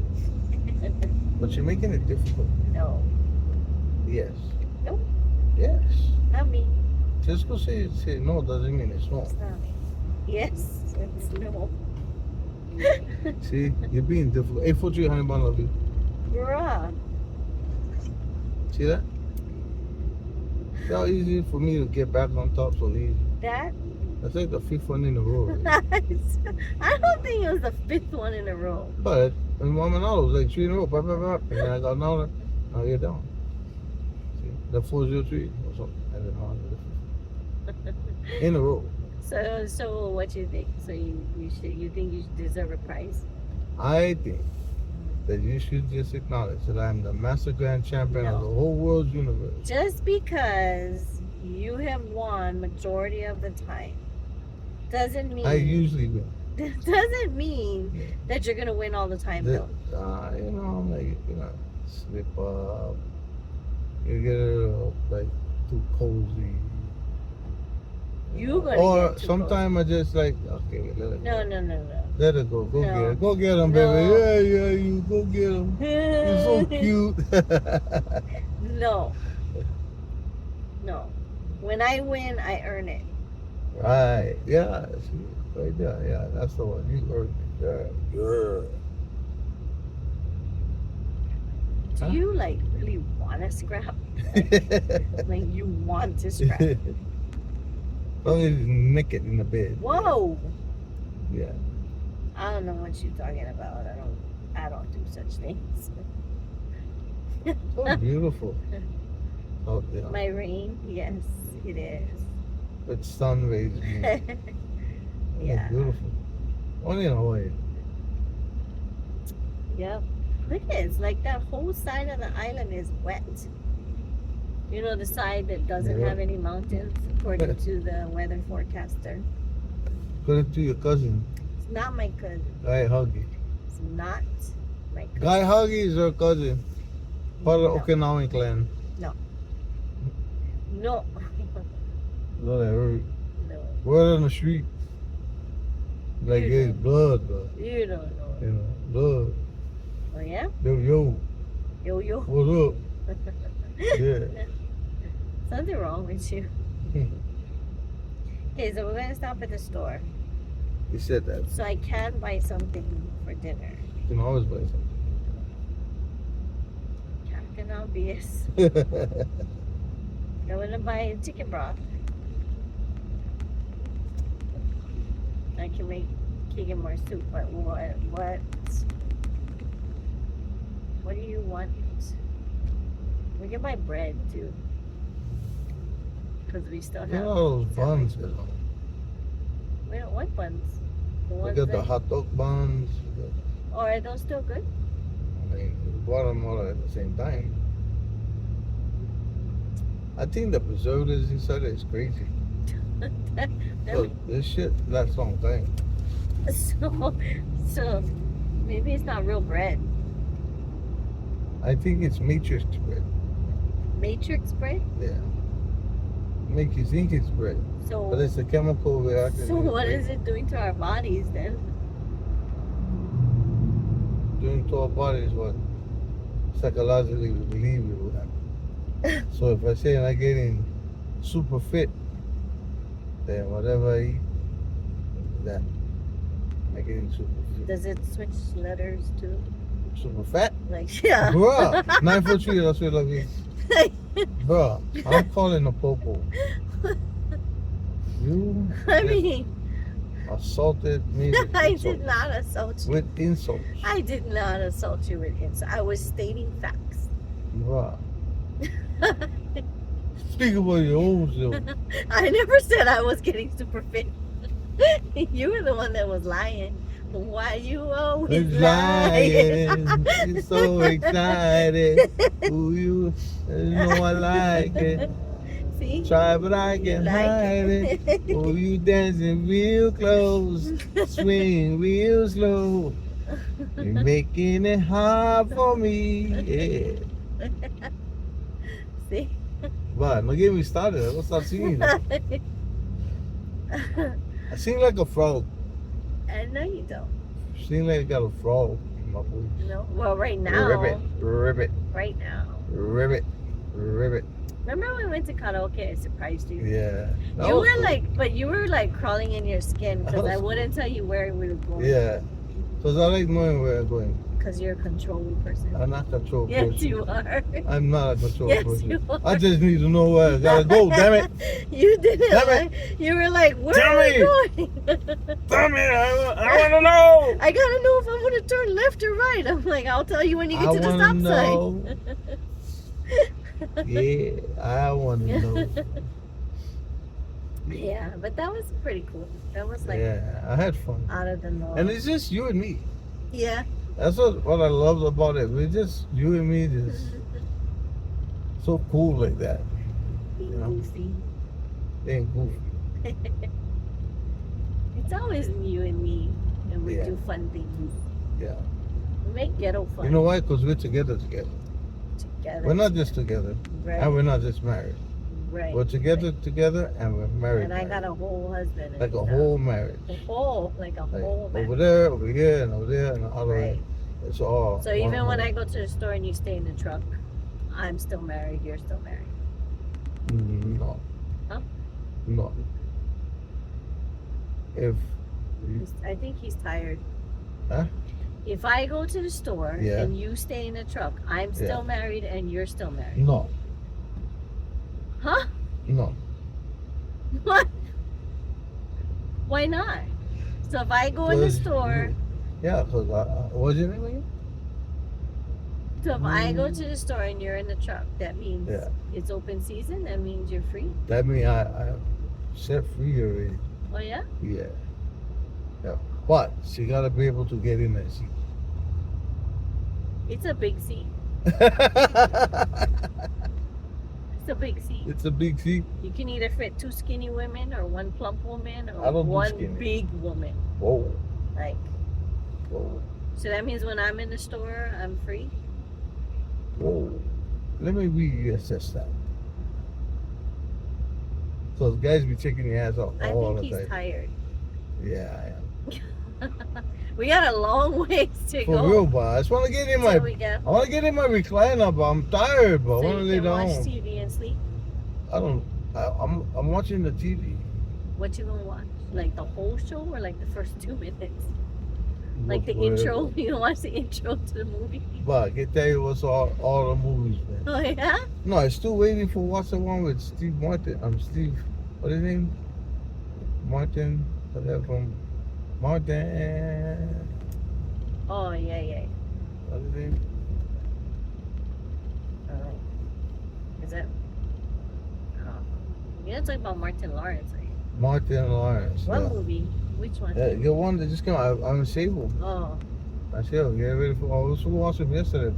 But you're making it difficult. No. Yes. Nope. Yes. Not me. Just because say no doesn't mean it's no. It's not me. Yes. It's no. See, you're being difficult. 843 honey bun, love you. Bruh. See that? See how easy for me to get back on top so easy. That. That's like the fifth one in a row. Right? I don't think it was the fifth one in a row. But in one minute, it was like 3 in a row. Blah, blah, blah. And then I got another. Now you're down. See? The 403 or something. And then in a row. So what you think? So you think you deserve a prize? I think that you should just acknowledge that I'm the Master Grand Champion of No. the whole world's universe. Just because you have won majority of the time doesn't mean I usually win. doesn't mean that you're gonna win all the time though. You know, like, slip up. You get a little, like, too cozy. You gonna Or get too sometimes I just like, okay, let it No, go. no. Let it go. Go No. get it. Go get him, No. baby. Yeah, you go get him. You're so cute. No. No. When I win, I earn it. Right. Yeah. See, right there. Yeah, that's the one. You earned it. Yeah. Do Huh? you like really want to scrap? Like you want to scrap? Long as he's naked in the bed. Whoa! Yeah. I don't know what you're talking about. I don't do such things. So beautiful. Oh, yeah. My ring, yes, it is. With sun rays. Yeah. Beautiful. Only in Hawaii. Yep. Look at it. It's like that whole side of the island is wet. You know, the side that doesn't Yeah. have any mountains, according to the weather forecaster. Put it to your cousin. It's not my cousin. Guy Huggy. It's not my cousin. Guy Huggy is her cousin. Part of the No. Okinawan clan. No. Whatever. No. Word on the street. Like You it's don't. blood. You don't know. You know, blood. Oh, yeah? Yo, Yo. what's up? Yeah. Something wrong with you. Okay, so we're going to stop at the store. He said that. So I can buy something for dinner. You can always buy Captain Obvious. something. I want to buy chicken broth. I can make chicken more soup, but what do you want? We can buy bread too. Because we still You have. know those buns, you know. We don't want buns. The We ones got the that, hot dog buns. or are those still good? I mean, we bought them all at the same time. I think the preservatives inside it is crazy. So this shit lasts a long time. So maybe it's not real bread. I think it's matrix bread. Matrix bread? Yeah. Make you think it's bread. So But it's a chemical reaction. So what is it doing to our bodies then? Doing to our bodies what psychologically we believe it will happen. So if I say I'm not getting super fit, then whatever I eat, that I'm getting super fit. Does it switch letters too? Super fat? Like yeah. Bruh, 943, that's what I love you. Bruh, I'm calling a popo. You? I mean, Assaulted me with I insults. did not assault you. With insults. I did not assault you with insults. I was stating facts. Wow. Speak about your own self. I never said I was getting super fit. You were the one that was lying. Why you always lying? Lying. You're so excited. Ooh, you know I like it. See? Try, but I can Like hide it. it. Oh, you dancing real close. Swing real slow. You're making it hard for me. Yeah. See? But don't get me started. Let's start singing. I sing like a frog. No, you don't. Sing like I got a frog in my voice. No. Well, right now. Ribbit, ribbit, Right now. ribbit, ribbit. Remember when we went to karaoke? I surprised you. Yeah. That You was were cool. like, but you were like crawling in your skin because I was wouldn't tell you where we were going. Yeah. Because I like knowing where I'm going. Because you're a controlling person. I'm not a control Yes, person. you are. I'm not a control Yes, person. you are. I just need to know where I gotta go, damn it. You didn't. Damn Like, you were like, where Damn are it. we going? Damn it, I wanna know. I gotta know if I'm gonna turn left or right. I'm like, I'll tell you when you get I to the wanna stop know. sign. Yeah, I wanna know. Yeah, but that was pretty cool. That was like Yeah, I had fun. out of the norm. And it's just you and me. Yeah. That's what I love about it. We're just you and me, just so cool like that. Being Yeah. goofy. Being goofy. It's always you and me, and we Yeah. do fun things. Yeah. We make ghetto fun. You know why? Because we're together. Together. We're not just together, right. and we're not just married. Right. We're together, right. together, and we're married. And I got married. a whole husband. Like a and whole marriage. a whole, like a Like whole. over marriage. there, over here, and over there, and all the way. Right. It's all. So even when I go to the store and you stay in the truck, I'm still married. You're still married. No. Huh? No. If. I think he's tired. Huh? If I go to the store Yeah. and you stay in the truck, I'm still Yeah. married and you're still married. No. Huh? No. What? Why not? So if I go in the 'Cause store, Yeah, because what's your name again? so if I go to the store and you're in the truck, that means Yeah. it's open season. That means you're free. That means I set free already. Oh yeah. Yeah. Yeah. But she gotta be able to get in that seat. It's a big seat. It's a big seat. It's a big seat. You can either fit two skinny women or one plump woman I or don't do one skinny. big woman. Whoa. Like, Whoa. so that means when I'm in the store, I'm free. Whoa. Let me reassess that. Because guys be checking your ass out I all think the he's time. tired. Yeah, I am. We got a long ways to For go. real, but I just want to get in my. Till we get I want to get in my recliner, but I'm tired, but I so want to you lay can watch down. TV and sleep. I'm watching the TV. What you gonna watch? Like the whole show or like the first 2 minutes? Like the Whatever. intro? You gonna watch the intro to the movie? But I can tell you what's all the movies, man. Oh yeah? No, I'm still waiting for what's the one with Steve Martin. Steve. What's his name? Martin. Whatever from Martin. Oh yeah. What's his name? Is that? You're not talking about Martin Lawrence, are you? Martin Lawrence. What Yeah. movie? Which one? The one that just came out. I'm Sable. Oh, I said, get ready for. I was supposed to watch him yesterday,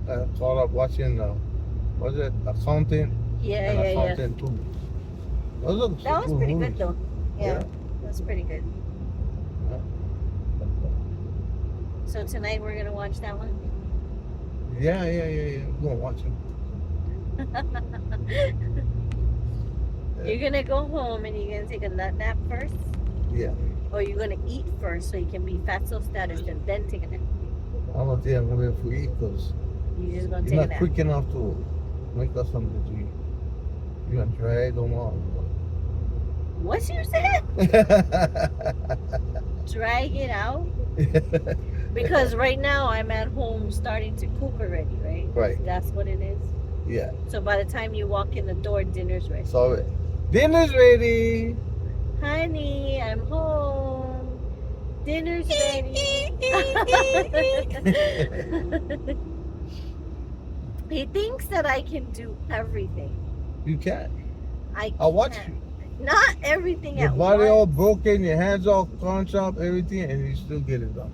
but I caught up watching. Was it Accountant? yeah. And Accountant 2. Those are That was cool pretty movies. good though. Yeah, Yeah. that was pretty good. So tonight we're gonna watch that one. Yeah. I'm gonna watch him. You're gonna go home and you're gonna take a nut nap first, Yeah. or you're gonna eat first so you can be fatso status and then take a nap. I don't think I'm gonna be able to eat because You're just gonna you're take a not nap. quick enough to make us something to eat. You're gonna drag them on. What you said? Drag it out. Because right now I'm at home starting to cook already, right? Right. That's what it is. Yeah. So by the time you walk in the door, dinner's ready. So dinner's ready. Honey, I'm home. Dinner's ready. He thinks that I can do everything. You can't. I watch can't. you. Not everything Your at body once. all broken, your hands all crunched up, everything, and you still get it done.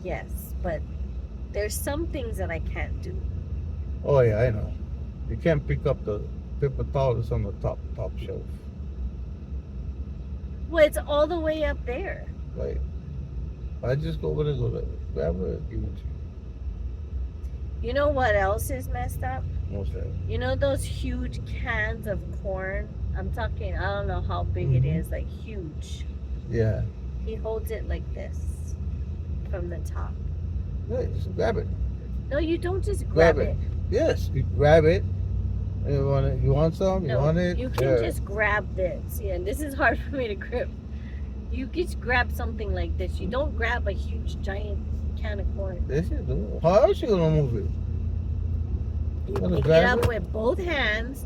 Yes, but there's some things that I can't do. Oh yeah, I know. You can't pick up the paper towel that's on the top shelf. Well, it's all the way up there. Like, I just go over there, grab it, give it to you. You know what else is messed up? What's that? You know those huge cans of corn? I'm talking, I don't know how big it Mhm. is, like huge. Yeah. He holds it like this from the top. Yeah, just grab it. No, you don't just grab it. Yes, you grab it. And you want some? You No, want it? you can just grab this. Yeah, and this is hard for me to grip. You just grab something like this. You don't grab a huge, giant can of corn. This is do. How else you gonna move it? You Gonna pick it grab up it? with both hands,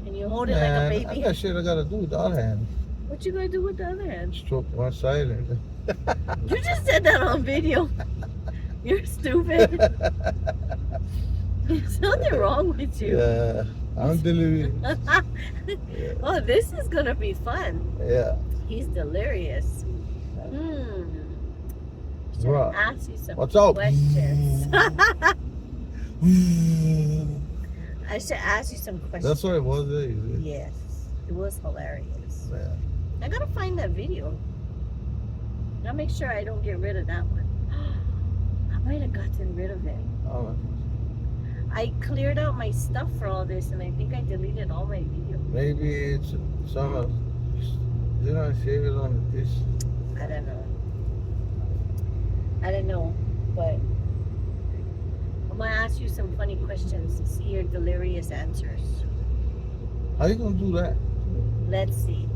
and you hold it like Man, a I baby. got shit I gotta do with the other hand. What you gonna do with the other hand? Stroke one side and. You just said that on video. You're stupid. There's nothing wrong with you. Yeah, I'm delirious. Yeah. Oh, this is gonna be fun. Yeah. He's delirious. Should Bruh. ask you some What's up? questions. I should ask you some questions. That's what it was. There, is it? Yes, it was hilarious. Yeah. I gotta find that video. I'll make sure I don't get rid of that one. I might have gotten rid of it. Oh, I cleared out my stuff for all this, and I think I deleted all my videos. maybe it's some of. Did I save it on this? I don't know. I don't know, but I'm gonna ask you some funny questions to see your delirious answers. How you gonna do that? Let's see.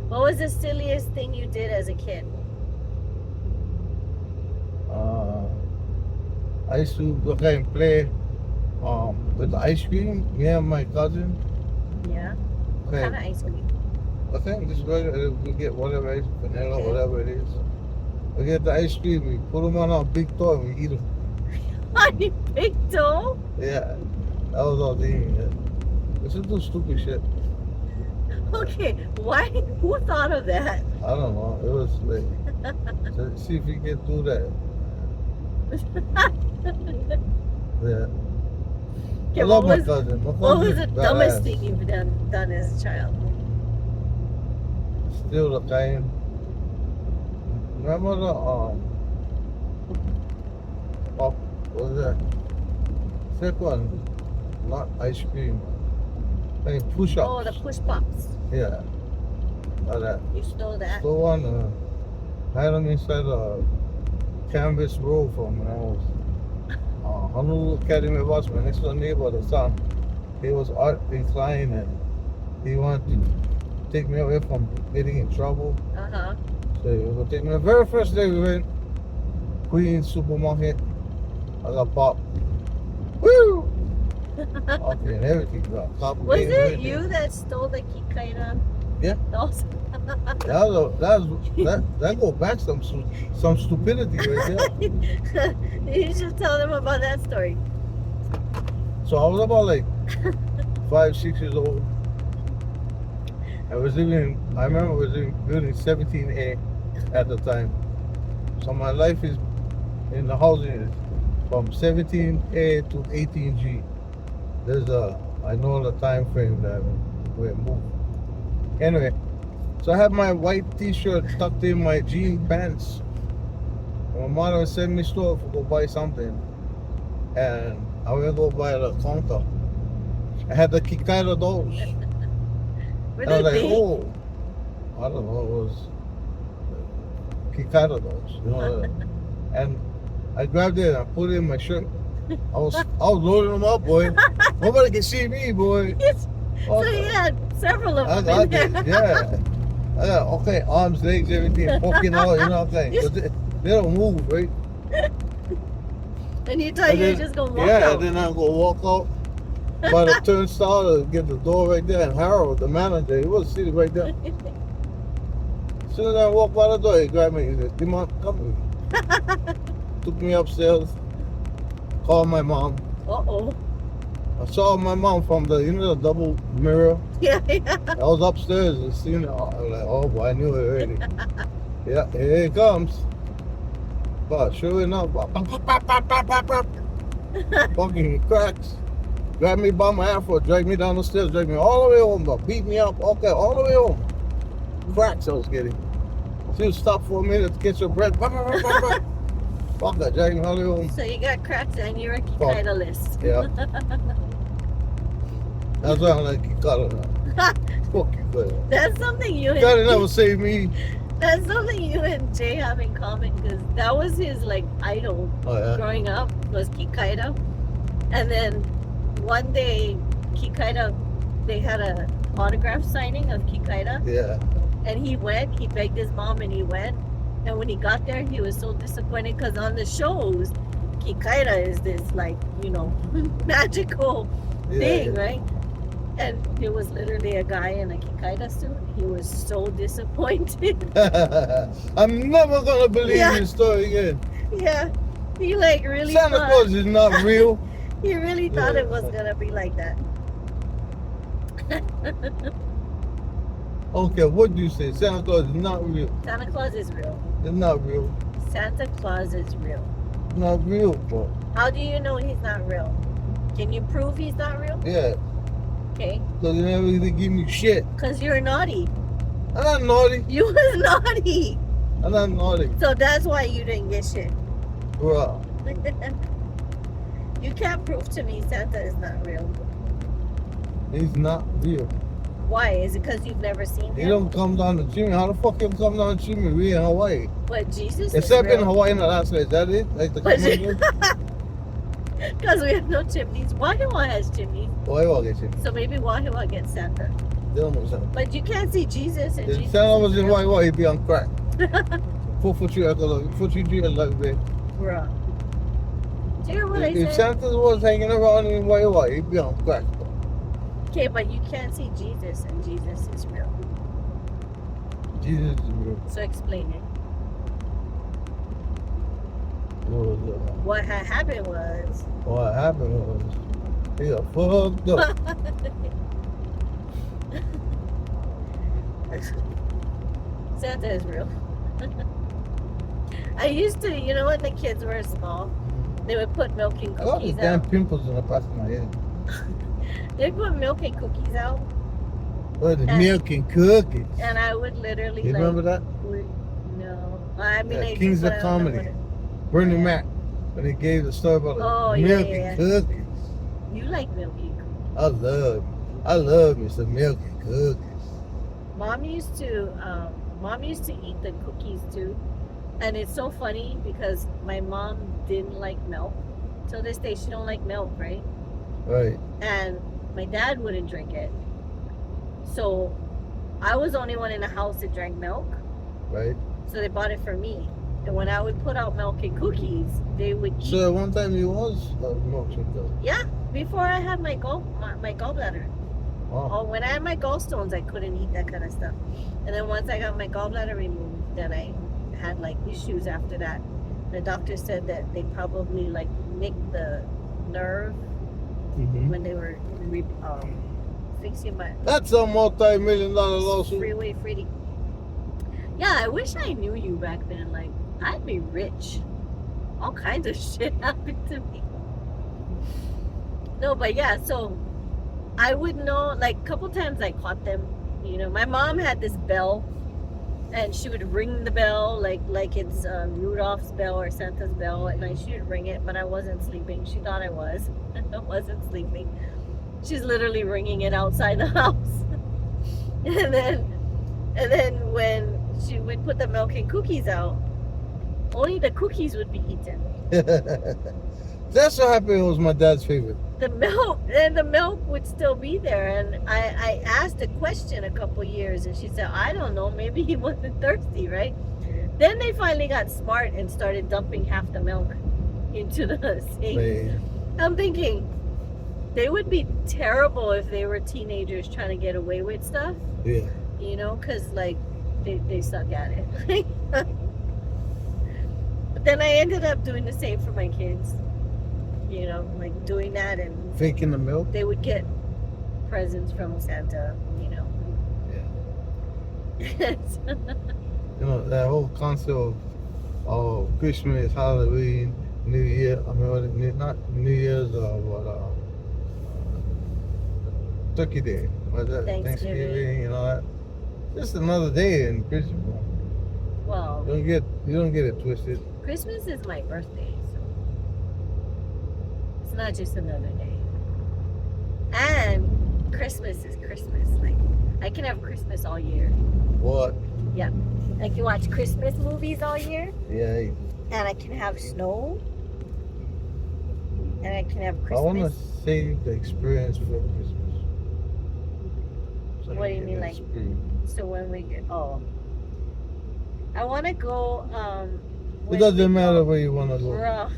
What was the silliest thing you did as a kid? I used to go and play with the ice cream. Me and my cousin. Yeah? What Okay. kind of ice cream? Okay, just regular. We get whatever ice, vanilla, Okay. whatever it is. We get the ice cream. We put them on our big toy and we eat them. Honey big toe? Yeah, that was our thing. Yeah. We should do stupid shit. Okay, why? Who thought of that? I don't know. It was like, so see if we can do that. Yeah. Okay, I love what my cousin. My What was cousin's the dumbest badass. thing you've done as a child? Still the kind. Remember the what was that? Second, not ice cream. Like push-ups. Oh, the push pops. Yeah. Like that. You stole that? Still one. Had them inside a canvas roll from when I was Honolulu Academy bus. My next door neighbor, the son, he was art inclined and he wanted to take me away from getting in trouble. Uh-huh. So he was gonna take me. The very first day we went Queens supermarket, I got popped. Woo! Okay, and everything got copper. Was games, it everything. you that stole the kikaira? Yeah. Also, That go back some stupidity right there. you should tell them about that story. So I was about like 5, 6 years old. I remember I was living building 17A at the time. So my life is in the housing is from 17A to 18G. I know the time frame that we moved. Anyway, so I have my white t-shirt tucked in my jean pants. My mother sent me store to go buy something. And I went to go buy the counter. I had the Kikaira dolls. Were And I they was like, big? oh, I don't know, it was Kikaira dolls, you know. And I grabbed it and I put it in my shirt. I was loading them up, boy. Nobody can see me, boy. Yes. So Okay. you had several of I them got in there. it, yeah. I got, okay, arms, legs, everything poking out, you know what I'm saying? 'Cause they don't move, right? And you thought you were just going to walk yeah, out. and then I go walk out. by the turnstile to get the door right there. And Harold, the manager, he was sitting right there. As soon as I walked by the door, he grabbed me. He said, "Come on, come with me." Took me upstairs. Called my mom. Uh-oh. I saw my mom from the the double mirror. Yeah. I was upstairs and seen it. I was like, oh boy, I knew it already. Yeah, here it comes. But sure enough, fucking cracks. Grabbed me by my afro, dragged me down the stairs, dragged me all the way home, but beat me up. Okay, all the way home. Cracks I was getting. She would stop for a minute to catch her breath. Fuck that, dragged me all the way home. So you got cracks and you're a Kikaida list. Yeah. That's why I'm like, Kikaida. Fuck you, man. That's something you Kikaida never saved me. That's something you and Jay have in common because that was his like idol Oh, yeah. growing up was Kikaida. And then one day Kikaida, they had a autograph signing of Kikaida Yeah. and he went, he begged his mom and he went. And when he got there, he was so disappointed because on the shows, Kikaida is this like, magical thing, right? And it was literally a guy in a Kikaida suit. He was so disappointed. I'm never gonna believe Yeah. this story again. Yeah. He like really Santa thought, Claus is not real. he really thought Yeah. it was gonna be like that. Okay, what do you say? Santa Claus is not real. Santa Claus is real. It's not real. Santa Claus is real. It's not real, bro. How do you know he's not real? Can you prove he's not real? Yeah. Okay. Because they never even give me shit. Because you're naughty. I'm not naughty. You was naughty. I'm not naughty. So that's why you didn't get shit. Bro. You can't prove to me Santa is not real. He's not real. Why? Is it because you've never seen He him? don't come down the chimney. How the fuck him come down the chimney? We in Hawaii. But Jesus Except is in real. Hawaii in Alaska. Is that it? Like the But- commercial? Because we have no chimneys. Wahiwa has chimneys. Hawaii will get chimney. So maybe Wahiwa gets Santa. They don't know Santa. But you can't see Jesus and If Jesus Santa was is in real. Hawaii, he'd be on crack. 4 foot 3 like that. Bruh. Do you hear what I If said? Santa was hanging around in Hawaii, he'd be on crack. Okay, but you can't see Jesus and Jesus is real. Jesus is real. So explain it. What What had happened was happened was he got fucked up. Santa is real. I used to, when the kids were small, they would put milk and I got these cookies damn out. pimples in the back of my head. They put milk and cookies out, Oh, the And- milk and cookies. and I would literally You remember that? No, I mean Yeah, I do, Kings but of I don't know Comedy. what it- Bernie Mac. When he gave the story about the Oh, yeah, milk yeah, and yeah. cookies. You like milk and cookies. I love me some milk and cookies. Mom used to eat the cookies too, and it's so funny because my mom didn't like milk. Till this day, she don't like milk, right? Right. And my dad wouldn't drink it, so I was the only one in the house that drank milk. Right. So they bought it for me, and when I would put out milk and cookies, they would eat. So at one time he was a milkshake though. Yeah, before I had my gallbladder. Wow. Oh, when I had my gallstones, I couldn't eat that kind of stuff. And then once I got my gallbladder removed, then I had like issues after that. The doctor said that they probably like nicked the nerve Mm-hmm. when they were fixing my That's a multi-million-dollar lawsuit. freeway Freddy. Yeah, I wish I knew you back then. Like, I'd be rich. All kinds of shit happened to me. No, but yeah, so I would know, like, a couple times I caught them. My mom had this bell, and she would ring the bell like it's Rudolph's bell or Santa's bell, and she would ring it, but I wasn't sleeping. She thought I was. I wasn't sleeping. She's literally ringing it outside the house. and then when she would put the milk and cookies out, only the cookies would be eaten. That's what happened. It was my dad's favorite. The milk would still be there, and I asked a question a couple years, and she said, I don't know, maybe he wasn't thirsty, right? Then they finally got smart and started dumping half the milk into the sink. Man. I'm thinking, They would be terrible if they were teenagers trying to get away with stuff, Yeah. you know, because like they suck at it. But then I ended up doing the same for my kids, you know, like doing that, and Faking the milk. they would get presents from Santa, you know. Yeah. You know, that whole concept of Christmas, Halloween, New Year, I mean, not New Year's, but Turkey Day, what is that? Thanksgiving. You know that. Just another day in Christmas. Well, You don't get it twisted. Christmas is my birthday, so it's not just another day. And Christmas is Christmas. Like, I can have Christmas all year. What? Yeah. I can watch Christmas movies all year, Yeah. and I can have snow, and I can have I want to Christmas. save the experience for Christmas. So What do you get mean, that like- spirit. So when we get, I want to go. It when doesn't we matter go- where you want to go. Bruh.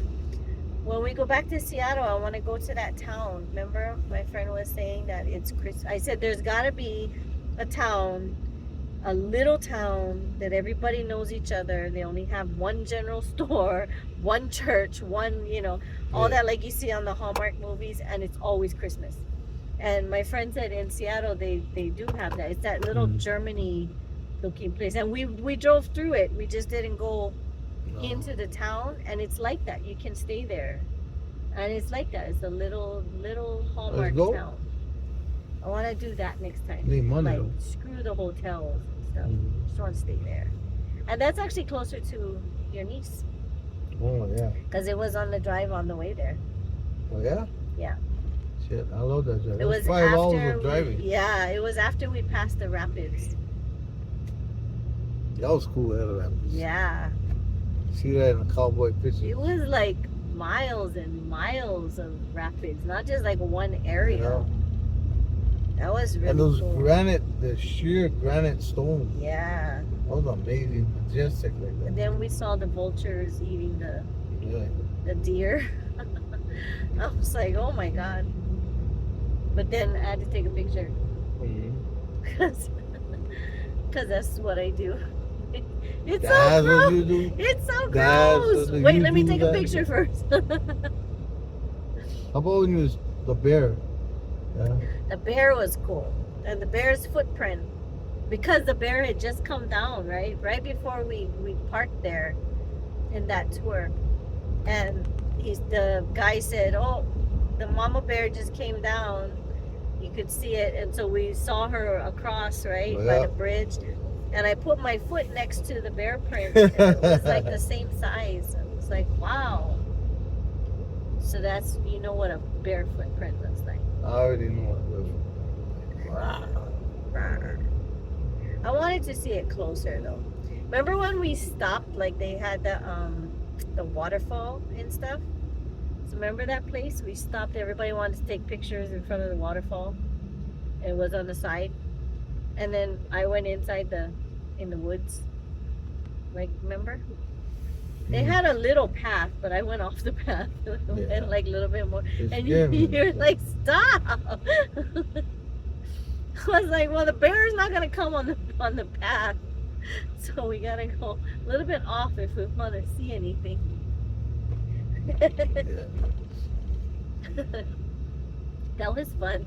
When we go back to Seattle, I want to go to that town. Remember, my friend was saying that it's Chris. I said there's got to be a town, a little town that everybody knows each other. They only have one general store, one church, one, you know, all Yeah. that like you see on the Hallmark movies, and it's always Christmas. And my friend said in Seattle they do have that. It's that little Mhm. Germany looking place, and we drove through it. We just didn't go No. into the town, and it's like that. You can stay there, and it's like that. It's a little Hallmark go. town. I want to do that next time. Need money, Like, though. screw the hotels and stuff. Mhm. Just want to stay there, and that's actually closer to your niece Oh yeah. because it was on the drive on the way there. Oh yeah. Yeah. Shit, I love that drive. It was 5 hours after of driving. yeah, it was after we passed the rapids. That was cool. Out of that. Yeah, See that in the cowboy picture. it was like miles and miles of rapids, not just like one area. Yeah. That was really And those cool. the sheer granite stone. Yeah. That was amazing, majestic like And that. then we saw the vultures eating Yeah. the deer. I was like, oh my god. But then I had to take a picture Mhm. because that's what I do. It's That's so what gross. you do. It's so That's gross. what Wait, you let me do take a that. picture first. How about when you was the bear? Yeah. The bear was cool, and the bear's footprint, because the bear had just come down right before we parked there in that tour, and the guy said, oh, the mama bear just came down, you could see it, and so we saw her across right by Yeah. the bridge, and I put my foot next to the bear print, and it was like the same size. I was like, wow. So that's, you know what a bear footprint looks like. I already know it. I wanted to see it closer though. Remember when we stopped, like they had the waterfall and stuff? So remember that place? We stopped, everybody wanted to take pictures in front of the waterfall. It was on the side. And then I went inside in the woods. Like, remember? They Mhm. had a little path, but I went off the path and like a little bit more. It And scared me. you're like, stop! I was like, well, the bear's not gonna come on the path, so we gotta go a little bit off if we want to see anything. Yeah. That was fun.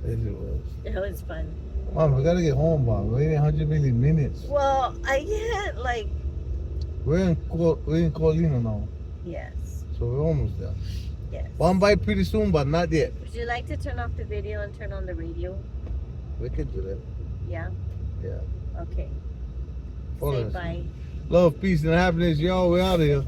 Yes, it was. That was fun. Mom, we gotta get home, Bob. We're waiting 100 million minutes. Well, I get like We're in Colina now, yes, so we're almost there. yes. One bite pretty soon, but not yet. Would you like to turn off the video and turn on the radio? We can do that. Yeah. Yeah. Okay. Follow Say us. bye. Love, peace, and happiness, y'all. We're out of here.